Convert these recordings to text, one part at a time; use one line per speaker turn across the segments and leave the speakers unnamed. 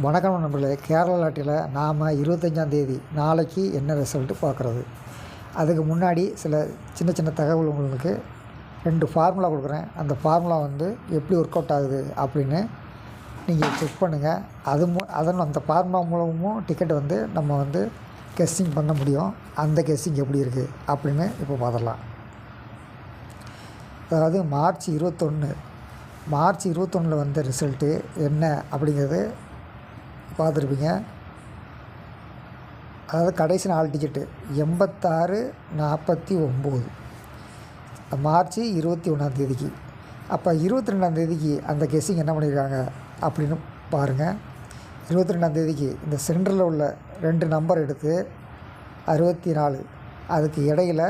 வணக்கம் நண்பர்களே. கேரளா லாட்டரியில் நாம் 25ஆம் தேதி நாளைக்கு என்ன ரிசல்ட்டு பார்க்குறது. அதுக்கு முன்னாடி சில சின்ன சின்ன தகவல் உங்களுக்கு 2 ஃபார்முலா கொடுக்குறேன். அந்த ஃபார்முலா எப்படி ஒர்க் அவுட் ஆகுது அப்படின்னு நீங்கள் செக் பண்ணுங்கள். அந்த ஃபார்முலா மூலமும் டிக்கெட் நம்ம கெஸ்ஸிங் பண்ண முடியும். அந்த கெஸ்ஸிங் எப்படி இருக்குது அப்படின்னு இப்போ பார்த்துடலாம். அதாவது மார்ச் 21 வந்த ரிசல்ட்டு என்ன அப்படிங்கிறது பார்த்துருப்பீங்க. அதாவது கடைசி 4 டிக்கெட்டு 8649 மார்ச் 21ஆம் தேதிக்கு. அப்போ 22ஆம் தேதிக்கு அந்த கெஸ்ஸிங் என்ன பண்ணியிருக்காங்க அப்படின்னு பாருங்கள். 22ஆம் தேதிக்கு இந்த சென்டரில் உள்ள 2 நம்பர் எடுத்து 64, அதுக்கு இடையில்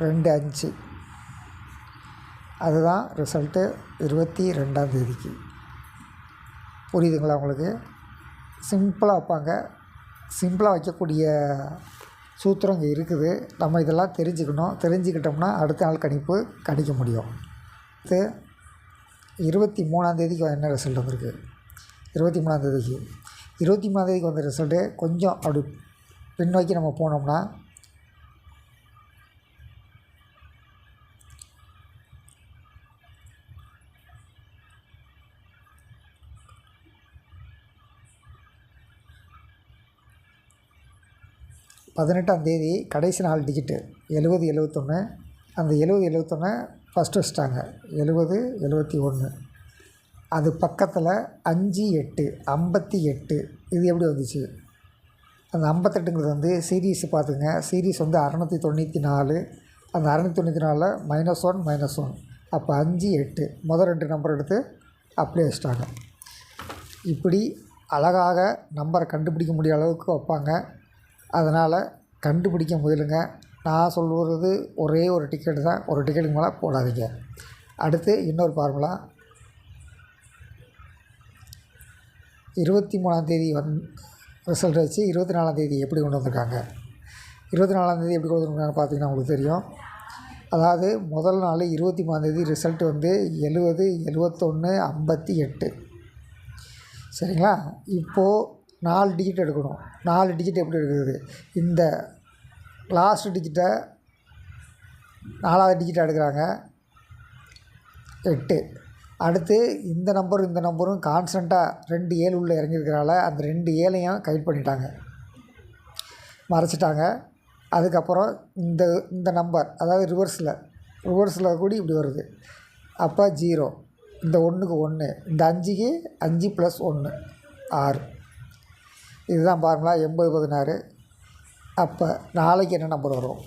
2 5, அதுதான் ரிசல்ட்டு 22ஆம் தேதிக்கு. புரியுதுங்களா உங்களுக்கு? சிம்பிளாக வைப்பாங்க. சிம்பிளாக வைக்கக்கூடிய சூத்திரம் இங்கே இருக்குது. நம்ம இதெல்லாம் தெரிஞ்சுக்கிட்டோம்னா அடுத்த நாள் கணிப்பு கணிக்க முடியும். அடுத்து 23ஆம் தேதிக்கு என்ன ரிசல்ட் வந்திருக்கு. 23ஆம் தேதிக்கு வந்த ரிசல்ட்டு கொஞ்சம் அப்படி பின்னோக்கி நம்ம போனோம்னா பதினெட்டாம் தேதி கடைசி 4 டிக்கெட்டு 70 71. அந்த 70 71 ஃபஸ்ட்டு வச்சிட்டாங்க. 70 71. அது பக்கத்தில் 5 8 58. இது எப்படி வந்துச்சு? அந்த 58ங்கிறது சீரீஸ் பார்த்துங்க. சீரீஸ் 694. அந்த 694 -1 அப்போ 5 8 முதல் 2 நம்பர் எடுத்து அப்படியே வச்சிட்டாங்க. இப்படி அழகாக நம்பரை கண்டுபிடிக்க முடிய அளவுக்கு வைப்பாங்க. அதனால் கண்டுபிடிக்க முயலுங்க. நான் சொல்வது ஒரே ஒரு டிக்கெட்டு தான். ஒரு டிக்கெட்டுக்கு மேலே போடாதீங்க. அடுத்து இன்னொரு ஃபார்முலா. 23ஆம் தேதி ரிசல்ட் வச்சு 24ஆம் தேதி எப்படி கொண்டு வந்திருக்காங்க. 24ஆம் தேதி எப்படி கொண்டு வந்திருக்காங்க பார்த்தீங்கன்னா உங்களுக்கு தெரியும். அதாவது முதல் நாள் 23ஆம் தேதி ரிசல்ட்டு 70 71 58. சரிங்களா? இப்போது 4 டிக்கெட் எடுக்கணும். 4 டிக்கெட் எப்படி எடுக்கிறது? இந்த லாஸ்ட் டிக்கெட்டை 4வது டிக்கெட்டை எடுக்கிறாங்க 8. அடுத்து இந்த நம்பரும் கான்ஸ்டண்ட்டாக 2 7 உள்ளே இறங்கியிருக்கிறனால அந்த 2 7ஐயும் கைட் பண்ணிட்டாங்க, மறைச்சிட்டாங்க. அதுக்கப்புறம் இந்த நம்பர் அதாவது ரிவர்ஸில் கூடி இப்படி வருது. அப்போ 0, இந்த 1க்கு 1, இந்த 5க்கு 5 + 1 6. இதுதான் ஃபார்முலா 80 16. அப்போ நாளைக்கு என்ன நம்பர் வரும்?